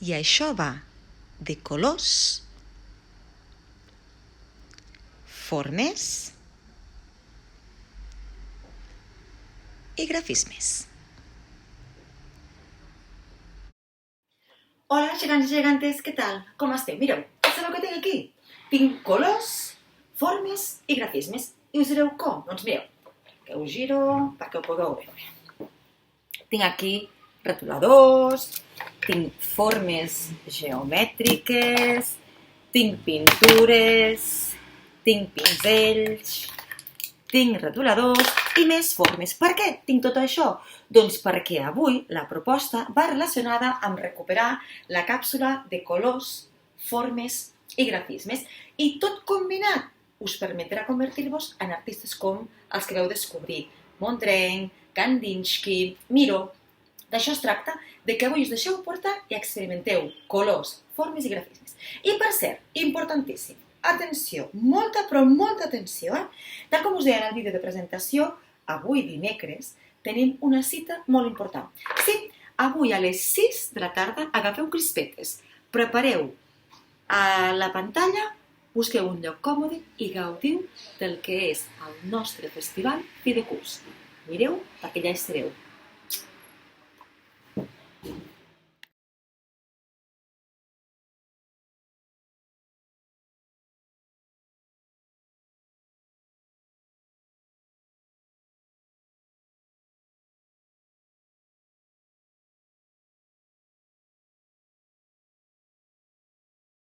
I això va de colors, formes i grafismes. Hola, gegants i gegantes, què tal? Com esteu? Mireu, sabeu què tinc aquí? Tinc colors, formes i grafismes. I us direu com? Doncs mireu, que ho giro perquè ho pugueu veure. Tinc aquí retoladors, tinc formes geomètriques, tinc pintures, tinc pinzells, tinc retoladors i més formes. Per què tinc tot això? Doncs perquè avui la proposta va relacionada amb recuperar la càpsula de colors, formes i grafismes. I tot combinat us permetrà convertir-vos en artistes com els que vau descobrir. Mondrian, Kandinsky, Miro. D'això es tracta, de que avui us deixeu portar i experimenteu colors, formes i grafismes. I per cert, importantíssim, atenció, molta però molta atenció, Tal com us deia en el vídeo de presentació, avui dimecres tenim una cita molt important. Sí, avui a les 6 de la tarda agafeu crispetes, prepareu a la pantalla, busqueu un lloc còmode i gaudiu del que és el nostre festival fi de curs. Mireu perquè ja hi sereu.